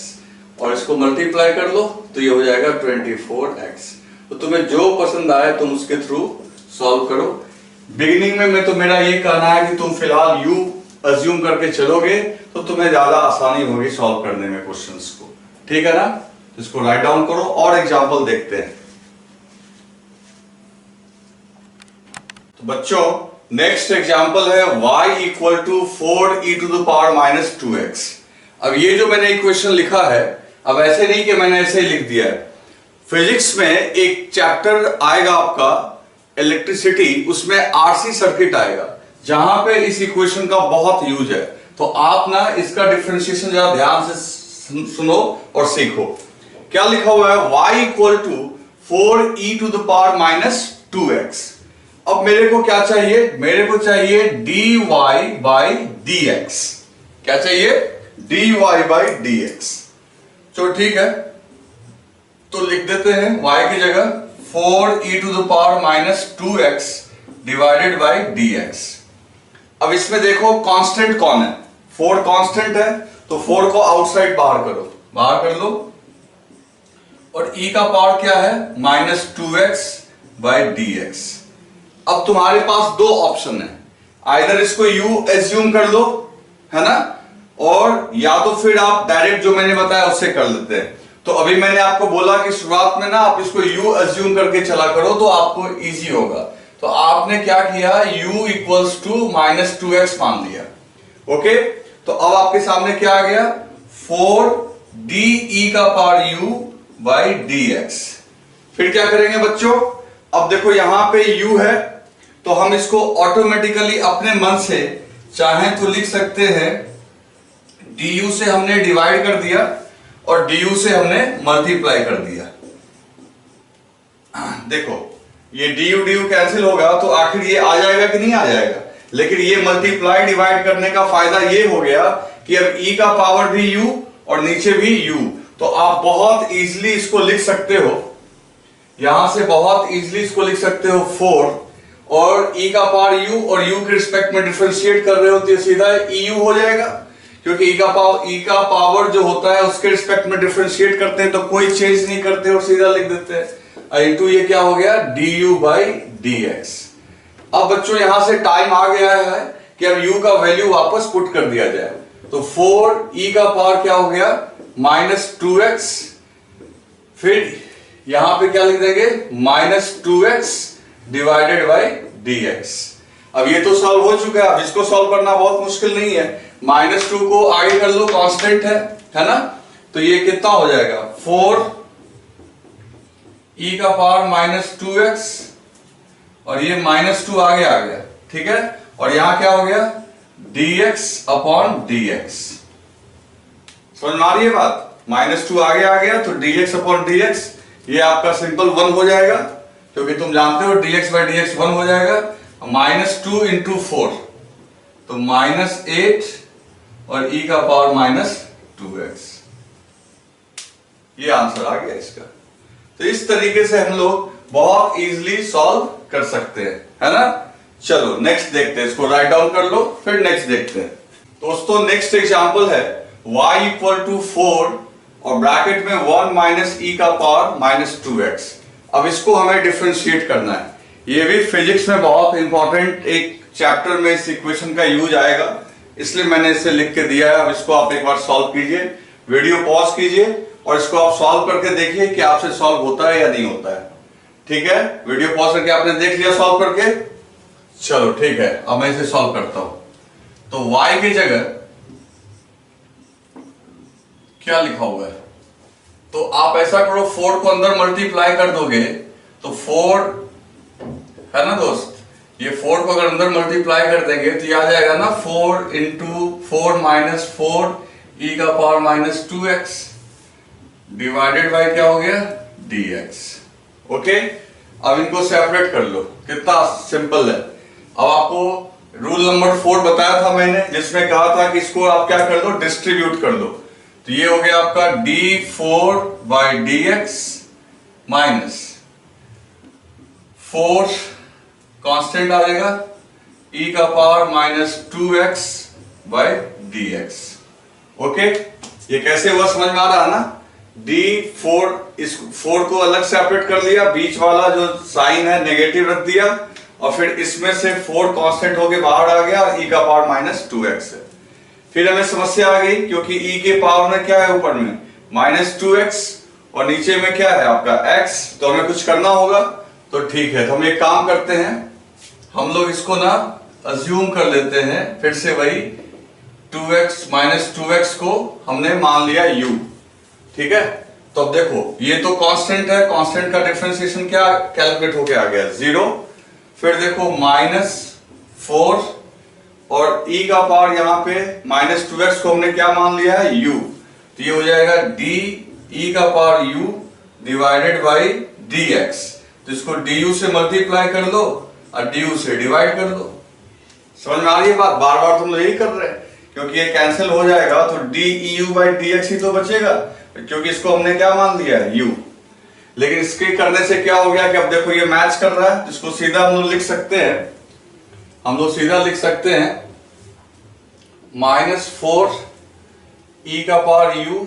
और इसको मल्टीप्लाई कर लो तो ये हो जाएगा 24x। तो तुम्हें जो पसंद आए तुम उसके थ्रू सॉल्व करो। बिगिनिंग में तो मेरा ये कहना है कि तुम फिलहाल u अज्यूम करके चलोगे तो तुम्हें ज्यादा आसानी होगी सॉल्व करने में क्वेश्चंस को, ठीक है ना। इसको राइट डाउन करो और एग्जांपल देखते हैं। तो बच्चों नेक्स्ट एग्जांपल है y equal to 4e to the power minus 2x। अब ये जो मैंने इक्वेशन लिखा है, अब ऐसे नहीं कि मैंने ऐसे ही लिख दिया है। फिजिक्स में एक चैप्टर आएगा आपका इलेक्ट्रिसिटी, उसमें आरसी सर्किट आएगा जहां पे इस इक्वेशन का बहुत यूज है। तो आप ना इसका डिफरेंशिएशन जरा ध्यान से सुनो और सीखो। क्या लिखा हुआ है, y equal to 4e to the power minus 2x। अब मेरे को क्या चाहिए, मेरे को चाहिए dy बाई dx। क्या चाहिए, dy बाई dx। चलो ठीक है, तो लिख देते हैं y की जगह 4e to the power minus 2x divided by dx। अब इसमें देखो कांस्टेंट कौन है, 4 कांस्टेंट है, तो 4 को आउटसाइड बाहर करो, बाहर कर लो। और e का पावर क्या है, माइनस 2x बाई dx। अब तुम्हारे पास दो ऑप्शन है, आइदर इसको u एज्यूम कर लो, है ना, और या तो फिर आप डायरेक्ट जो मैंने बताया उससे कर लेते हैं। तो अभी मैंने आपको बोला कि शुरुआत में ना आप इसको u एज्यूम करके चला करो तो आपको इजी होगा। तो आपने क्या किया, u equals to minus 2x मान लिया। ओके, तो अब आपके सामने क्या आ गया, 4 का पावर u बाई dx। फिर क्या करेंगे बच्चों, अब देखो यहां पे u है, तो हम इसको ऑटोमेटिकली अपने मन से चाहे तो लिख सकते हैं, du से हमने डिवाइड कर दिया और du से हमने मल्टीप्लाई कर दिया। देखो ये du कैंसिल होगा तो आखिर ये आ जाएगा कि नहीं आ जाएगा, लेकिन ये मल्टीप्लाई डिवाइड करने का फायदा ये हो गया कि अब e का पावर भी u और नीचे भी u, तो आप बहुत इजीली इसको लिख सकते हो, यहां से बहुत इजीली इसको लिख सकते हो 4 और e का पावर u और u के रिस्पेक्ट में डिफरेंशिएट कर रहे हो तो सीधा eu हो जाएगा, क्योंकि e का पावर जो होता है उसके रिस्पेक्ट में डिफरेंशिएट करते हैं तो कोई चेंज नहीं करते और सीधा लिख देते हैं। इंटू ये क्या हो गया, du बाई dx। अब बच्चों यहां से टाइम आ गया है कि अब u का वैल्यू वापस पुट कर दिया जाए, तो 4e का पावर क्या हो गया, माइनस 2x, फिर यहां पे क्या लिख देंगे, minus 2x divided by dx। अब ये तो सॉल्व हो चुका है, अब इसको सॉल्व करना बहुत मुश्किल नहीं है। माइनस 2 को आगे कर लो, कांस्टेंट है ना, तो ये कितना हो जाएगा, 4 e का पावर माइनस 2x और ये माइनस 2 आगे आ गया, ठीक है, और यहां क्या हो गया, dx अपॉन dx। समझ में आ रही है बात, माइनस 2 आगे आ गया तो dx अपॉन dx, ये आपका सिंपल 1 हो जाएगा, क्योंकि तुम जानते हो dx बाई dx 1 हो जाएगा। माइनस 2 इंटू 4 तो माइनस 8 और e का पावर माइनस 2x, ये आंसर आ गया इसका। तो इस तरीके से हम लोग बहुत इजीली सॉल्व कर सकते हैं, है ना। चलो नेक्स्ट देखते हैं, इसको राइट डाउन कर लो, फिर नेक्स्ट देखते हैं। दोस्तों नेक्स्ट एग्जांपल है y इक्वल टू 4 और ब्रैकेट में 1 माइनस e का पावर माइनस 2x। अब इसको हमें डिफरेंशिएट करना है, ये भी फिजिक्स में बहुत इंपॉर्टेंट एक चैप्टर में इस इक्वेशन का यूज आएगा, इसलिए मैंने इसे लिख के दिया है। अब इसको आप एक बार सॉल्व कीजिए, वीडियो पॉज कीजिए और इसको आप सॉल्व करके देखिए कि आपसे सॉल्व होता है या नहीं होता है, ठीक है। वीडियो पॉज करके आपने देख लिया सॉल्व करके, चलो ठीक है, अब मैं इसे सॉल्व करता हूं। तो y की जगह क्या लिखा हुआ है, तो आप ऐसा करो, 4 को अंदर मल्टीप्लाई कर दोगे तो 4 है ना दोस्त, ये 4 को अगर अंदर मल्टीप्लाई कर देंगे तो ये आ जाएगा ना 4 इंटू 4 माइनस 4 e का power minus 2x divided by क्या हो गया, dx। ओके, अब इनको सेपरेट कर लो, कितना सिंपल है। अब आपको रूल नंबर 4 बताया था मैंने, जिसमें कहा था कि इसको आप क्या कर दो, डिस्ट्रीब्यूट कर दो। तो ये हो गया आपका d4 by dx minus 4 constant आ जाएगा e का power minus 2x by dx। Okay, ये कैसे हुआ समझ में आ रहा है ना। d4, इस 4 को अलग सेपरेट कर लिया, बीच वाला जो साइन है नेगेटिव रख दिया और फिर इसमें से 4 कांस्टेंट होके बाहर आ गया और e का पावर माइनस 2x है। फिर हमें समस्या आ गई क्योंकि e के पावर में क्या है ऊपर में माइनस 2x और नीचे में क्या है आपका x, तो हमें कुछ करना होगा। तो ठीक है, तो हम एक काम करते हैं, हम लोग इसको ना अज्यूम कर लेते हैं, फिर से वही 2x माइनस 2x को हमने मान लिया u। ठीक है, तो अब देखो ये तो कांस्टेंट है, कांस्टेंट का डिफरेंशिएशन क्या कैलकुलेट होके आ गया 0। फिर देखो माइनस 4 और e का पावर यहाँ पे माइनस 2x को हमने क्या मान लिया है u, तो ये हो जाएगा d e का power u divided by dx। तो इसको du से मल्टीप्लाई कर दो और du से डिवाइड कर दो। समझ में आ रही है बात? बार बार तुम लोग यही कर रहे हैं क्योंकि ये कैंसिल हो जाएगा तो deu बाई dx ही तो बचेगा, क्योंकि इसको हमने क्या मान लिया है u। लेकिन इसके करने से क्या हो गया कि अब देखो ये मैच कर रहा है, जिसको सीधा हम लोग लिख सकते हैं, हम लोग सीधा लिख सकते हैं माइनस 4 e का power u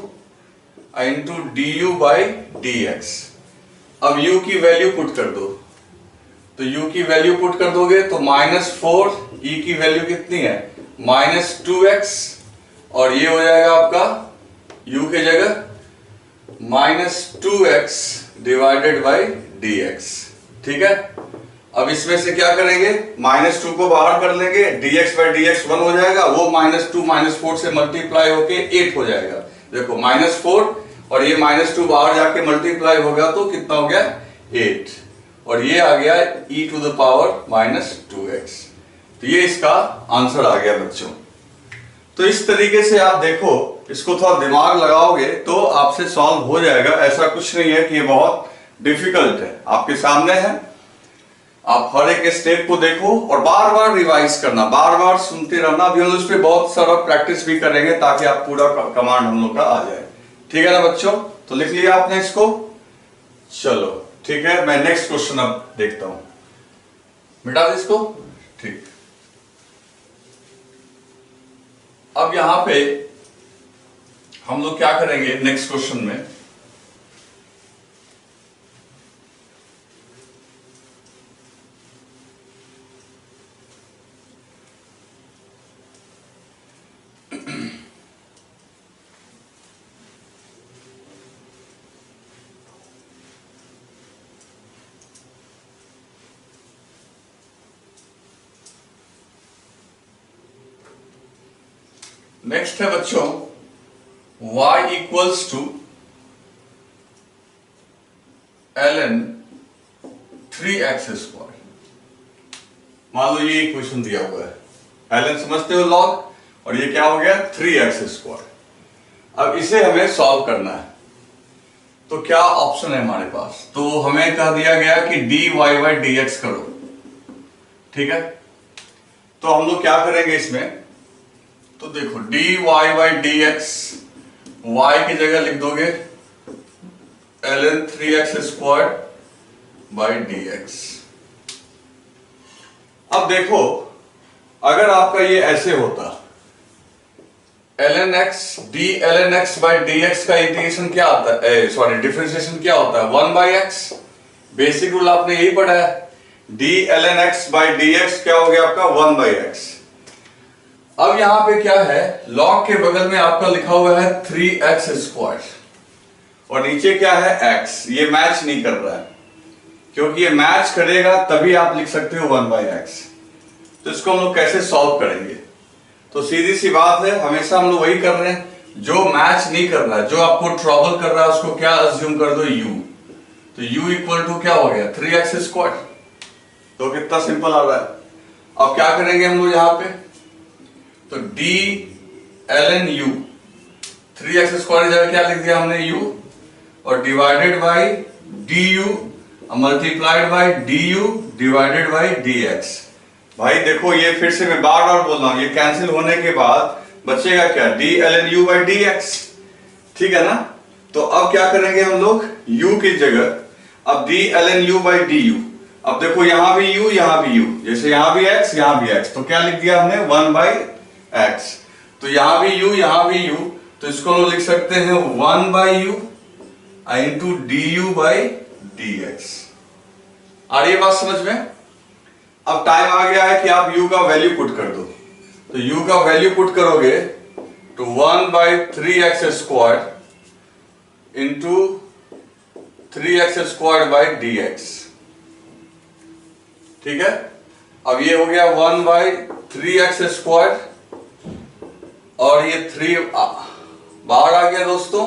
into du by dx। अब u की वैल्यू पुट कर दो, तो u की वैल्यू पुट कर दोगे तो माइनस 4 e की वैल्यू कितनी है माइनस 2x और ये हो जाएगा आपका u की जगह minus 2x divided by dx। ठीक है, अब इसमें से क्या करेंगे माइनस 2 को बाहर कर लेंगे, dx बाई dx 1 हो जाएगा, वो माइनस 2 माइनस 4 से मल्टीप्लाई होके 8 हो जाएगा। देखो माइनस 4 और ये माइनस 2 बाहर जाके मल्टीप्लाई होगा तो कितना हो गया 8 और ये आ गया e to the power minus 2x। तो ये इसका आंसर आ गया बच्चों। तो इस तरीके से आप देखो, इसको थोड़ा दिमाग लगाओगे तो आपसे सॉल्व हो जाएगा। ऐसा कुछ नहीं है कि ये बहुत डिफिकल्ट है, आपके सामने है। आप हर एक स्टेप को देखो और बार बार रिवाइज करना, बार बार सुनते रहना। अभी हम लोग इस पे बहुत सारा प्रैक्टिस भी करेंगे ताकि आप पूरा कमांड हम लोग का आ जाए। ठीक है ना बच्चों? तो लिख लिया आपने इसको? चलो ठीक है, मैं नेक्स्ट क्वेश्चन अब देखता हूं। मिटा दे इसको। ठीक, अब यहां पे हम लोग क्या करेंगे नेक्स्ट क्वेश्चन में, नेक्स्ट है बच्चों y equals to ln 3x square. मान लो ये इक्वेशन दिया हुआ है, ln समझते हो लॉग, और ये क्या हो गया 3x स्क्वायर। अब इसे हमें सॉल्व करना है, तो क्या ऑप्शन है हमारे पास? तो हमें कह दिया गया कि dy बाई dx करो। ठीक है, तो हम लोग क्या करेंगे इसमें, तो देखो dy बाई dx, y की जगह लिख दोगे ln 3x square by dx। अब देखो अगर आपका ये ऐसे होता, ln x d ln x by dx का इंटीग्रेशन क्या आता है, सॉरी डिफरेंशिएशन क्या होता है 1 बाई x। बेसिक रूल आपने यही पढ़ा है, d ln x by dx क्या हो गया आपका 1 बाई x। अब यहां पे क्या है, लॉग के बगल में आपका लिखा हुआ है 3x स्क्वायर और नीचे क्या है x। ये मैच नहीं कर रहा है, क्योंकि ये मैच करेगा तभी आप लिख सकते हो 1 बाई x। तो इसको हम लोग कैसे सॉल्व करेंगे? तो सीधी सी बात है, हमेशा हम लोग वही कर रहे हैं, जो मैच नहीं कर रहा है, जो आपको ट्रबल कर रहा है, उसको क्या अज्यूम कर दो u। तो u इक्वल टू क्या हो गया 3x स्क्वायर। तो कितना सिंपल आ रहा है। अब क्या करेंगे हम लोग यहां पे, तो d ln u 3x square जगह क्या लिख दिया हमने u और divided by du multiplied by du divided by dx। भाई देखो ये फिर से मैं बार बार बोल रहा हूं, ये कैंसिल होने के बाद बचेगा क्या d ln u by dx। ठीक है ना? तो अब क्या करेंगे हम लोग, u की जगह अब d ln u by du। अब देखो यहां भी u यहां भी u, जैसे यहां भी x यहां भी x, तो क्या लिख दिया हमने 1 बाई x। तो यहां भी u यहां भी u, तो इसको हम लिख सकते हैं 1 by u into d u by d x. आ रही है बात समझ में? अब टाइम आ गया है कि आप u का वैल्यू पुट कर दो। तो u का वैल्यू पुट करोगे तो 1/3x² इंटू 3x² dx। ठीक है, अब ये हो गया 1/3x² और ये 3 बाहर आ गया दोस्तों,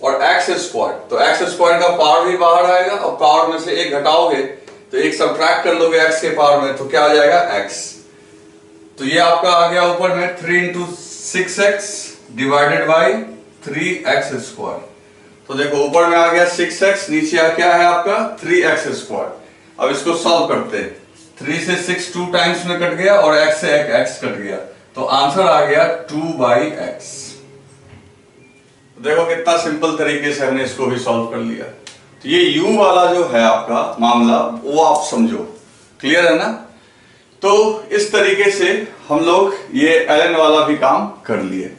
और x², तो x² का पावर भी बाहर आएगा और पावर में से एक घटाओगे तो एक सब्ट्रैक्ट कर लोगे x के पावर में, तो क्या आ जाएगा x। तो ये आपका आ गया ऊपर में 3 × 6x डिवाइडेड बाई 3x²। तो देखो ऊपर में आ गया 6x, नीचे क्या है आपका 3x²। अब इसको सॉल्व करते हैं, 3 से 6 2 टाइम्स में कट गया और x से एक x कट गया, तो आंसर आ गया 2/x। देखो कितना सिंपल तरीके से हमने इसको भी सॉल्व कर लिया। तो ये u वाला जो है आपका मामला वो आप समझो, क्लियर है ना। तो इस तरीके से हम लोग ये ln वाला भी काम कर लिए।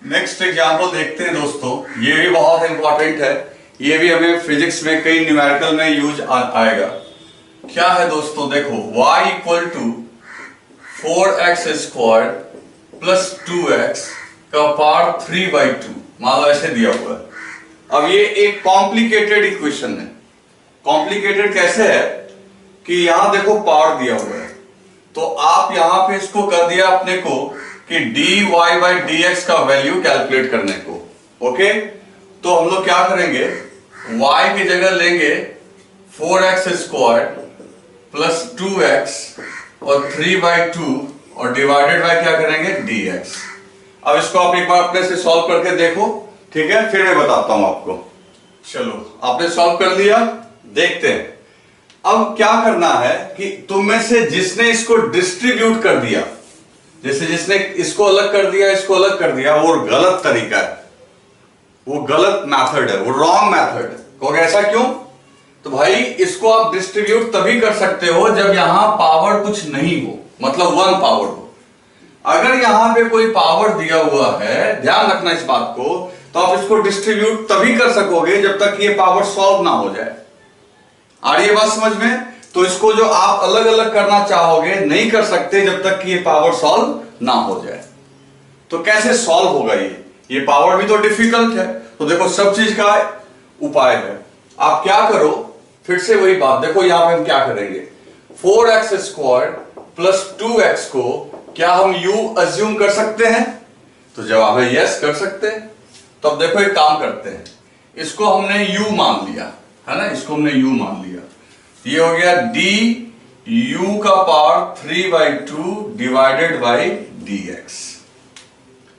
नेक्स्ट एग्जांपल देखते हैं दोस्तों, ये भी बहुत इंपॉर्टेंट है, ये भी हमें फिजिक्स में कई न्यूमेरिकल में यूज आएगा। क्या है दोस्तों, देखो y = 4x² प्लस 2x का पावर 3/2, मान लो ऐसे दिया हुआ है। अब ये एक कॉम्प्लिकेटेड इक्वेशन है। कॉम्प्लिकेटेड कैसे है कि यहां देखो पावर दिया हुआ है, तो आप यहां पे इसको कर दिया अपने को कि dy/dx का वैल्यू कैलकुलेट करने को। ओके, तो हम लोग क्या करेंगे, y की जगह लेंगे 4x² प्लस 2x और 3/2 और डिवाइडेड बाय क्या करेंगे dx। अब इसको आप एक बार अपने से सॉल्व करके देखो, ठीक है, फिर मैं बताता हूं आपको। चलो आपने सॉल्व कर लिया, देखते हैं अब क्या करना है कि तुम में से जिसने इसको डिस्ट्रीब्यूट कर दिया, जैसे जिसने इसको अलग कर दिया, इसको अलग कर दिया, वो गलत तरीका है, वो गलत मेथड है, वो रॉन्ग मेथड है। कहोगे ऐसा क्यों? तो भाई इसको आप डिस्ट्रीब्यूट तभी कर सकते हो जब यहां पावर कुछ नहीं हो, मतलब 1 पावर हो। अगर यहां पे कोई पावर दिया हुआ है, ध्यान रखना इस बात को, तो आप इसको डिस्ट्रीब्यूट तभी कर सकोगे जब तक ये पावर सॉल्व ना हो जाए। आ रही है बात समझ में? तो इसको जो आप अलग अलग करना चाहोगे नहीं कर सकते जब तक कि ये पावर सॉल्व ना हो जाए। तो कैसे सॉल्व होगा ये पावर भी तो डिफिकल्ट है। तो देखो सब चीज का उपाय है। आप क्या करो, फिर से वही बात देखो, यहां पे हम क्या करेंगे, 4x² प्लस 2x को क्या हम u अज्यूम कर सकते हैं? तो जवाब है यस, कर सकते हैं। तो अब देखो एक काम करते हैं, इसको हमने u मान लिया है ना, इसको हमने u मान लिया, ये हो गया du का पावर 3/2 डिवाइडेड बाई dx।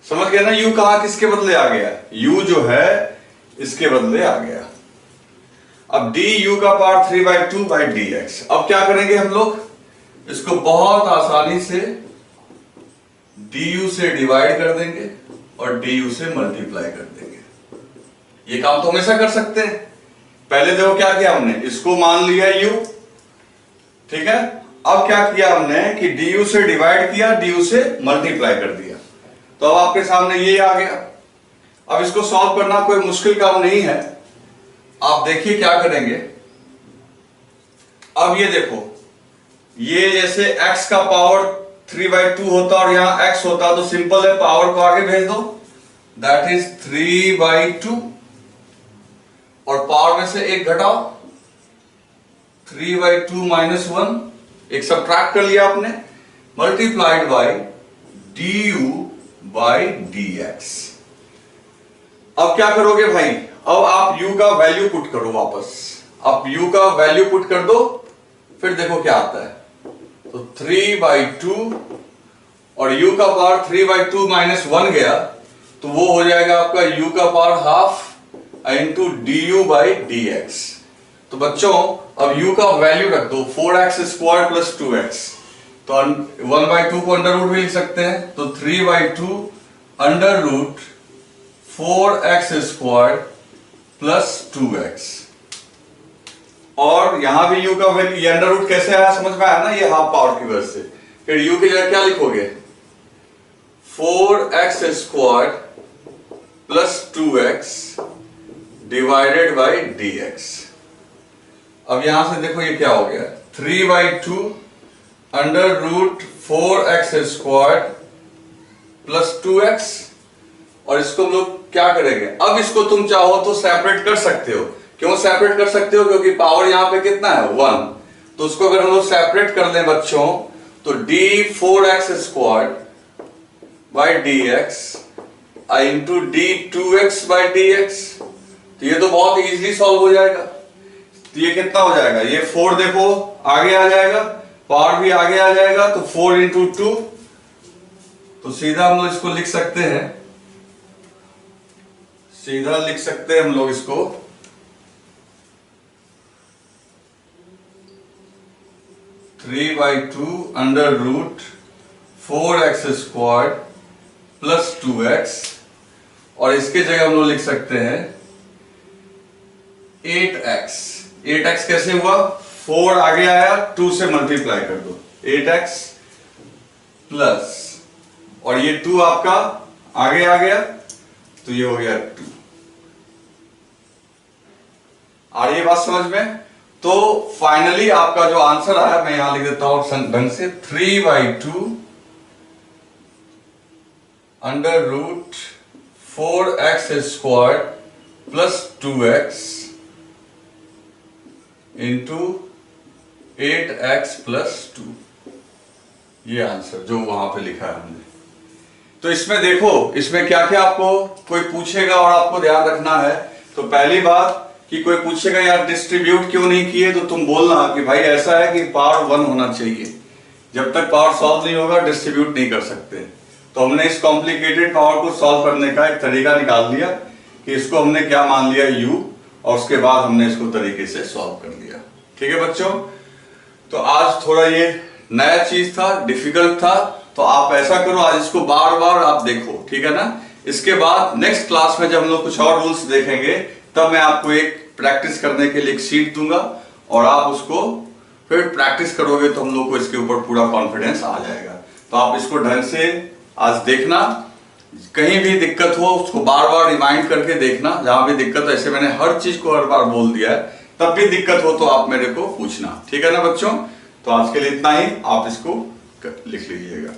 समझ गए ना, u कहां किसके बदले आ गया, u जो है इसके बदले आ गया। अब du का पावर 3/2 बाई dx। अब क्या करेंगे हम लोग, इसको बहुत आसानी से du से डिवाइड कर देंगे और du से मल्टीप्लाई कर देंगे। ये काम तो हमेशा कर सकते हैं। पहले देखो क्या किया हमने, इसको मान लिया u, ठीक है। अब क्या किया हमने कि du से डिवाइड किया, du से मल्टीप्लाई कर दिया, तो अब आपके सामने ये आ गया। अब इसको सॉल्व करना कोई मुश्किल काम नहीं है। आप देखिए क्या करेंगे, अब ये देखो, ये जैसे x का पावर 3/2 होता और यहां x होता, तो सिंपल है, पावर को आगे भेज दो, दैट इज 3/2 और पावर में से एक घटाओ, 3/2 माइनस 1, एक सब्ट्रैक्ट कर लिया आपने, multiplied by du by dx। अब क्या करोगे भाई, अब आप u का वैल्यू पुट करो वापस, आप u का वैल्यू पुट कर दो, फिर देखो क्या आता है। तो 3/2 और u का पावर 3/2 माइनस 1 गया, तो वो हो जाएगा आपका u का power half into du by dx। तो बच्चों अब u का वैल्यू रख दो, 4x² प्लस 2x, तो 1/2 को अंडर रूट भी लिख सकते हैं, तो 3/2 under root 4x² plus 2x। और यहां भी u का वैल्यू, ये अंडर रूट कैसे आया समझ में आया ना, ये हाफ पावर की वजह से। फिर u की जगह क्या लिखोगे, 4x² plus 2x divided by dx। अब यहां से देखो ये क्या हो गया, 3/2 under root 4x square plus 2x। और इसको हम लोग क्या करेंगे, अब इसको तुम चाहो तो सेपरेट कर सकते हो। क्यों सेपरेट कर सकते हो, क्योंकि पावर यहां पे कितना है 1। तो उसको अगर हम लोग सेपरेट कर लें बच्चों, तो d4x square by dx into d2x by dx। तो ये तो बहुत इजीली सॉल्व हो जाएगा। तो ये कितना हो जाएगा, ये 4 देखो आगे आ जाएगा, पावर भी आगे आ जाएगा, तो 4 इंटू 2। तो सीधा हम लोग इसको लिख सकते हैं, सीधा लिख सकते हैं हम लोग इसको 3/2 under root 4x square plus 2x। और इसके जगह हम लोग लिख सकते हैं 8x। 8x कैसे हुआ, 4 आगे आया, 2 से मल्टीप्लाई कर दो, 8x प्लस, और ये 2 आपका आगे आ गया, तो ये हो गया 2। आ रही है बात समझ में। तो फाइनली आपका जो आंसर आया, मैं यहां लिख देता हूं ढंग से, 3/2 under root 4x square plus 2x into 8x plus 2। ये आंसर जो वहां पे लिखा है हमने। तो इसमें देखो, इसमें क्या क्या आपको कोई पूछेगा और आपको ध्यान रखना है। तो पहली बात कि कोई पूछेगा यार डिस्ट्रीब्यूट क्यों नहीं किए, तो तुम बोलना कि भाई ऐसा है कि पावर 1 होना चाहिए, जब तक पावर सॉल्व नहीं होगा डिस्ट्रीब्यूट नहीं कर सकते। तो हमने इस कॉम्प्लिकेटेड पावर को सॉल्व करने का एक तरीका निकाल लिया कि इसको हमने क्या मान लिया u, और उसके बाद हमने इसको तरीके से सॉल्व कर लिया। ठीक है बच्चों, तो आज थोड़ा ये नया चीज था, डिफिकल्ट था, तो आप ऐसा करो आज इसको बार बार आप देखो, ठीक है ना। इसके बाद नेक्स्ट क्लास में जब हम लोग कुछ और रूल्स देखेंगे, तब मैं आपको एक प्रैक्टिस करने के लिए एक शीट दूंगा, और आप उसको फिर प्रैक्टिस करोगे तो हम लोग को इसके ऊपर पूरा कॉन्फिडेंस आ जाएगा। तो आप इसको ढंग से आज देखना, कहीं भी दिक्कत हो उसको बार बार रिमाइंड करके देखना। जहां भी दिक्कत हो, ऐसे मैंने हर चीज को हर बार बोल दिया है, तब भी दिक्कत हो तो आप मेरे को पूछना, ठीक है ना बच्चों। तो आज के लिए इतना ही, आप इसको लिख लीजिएगा।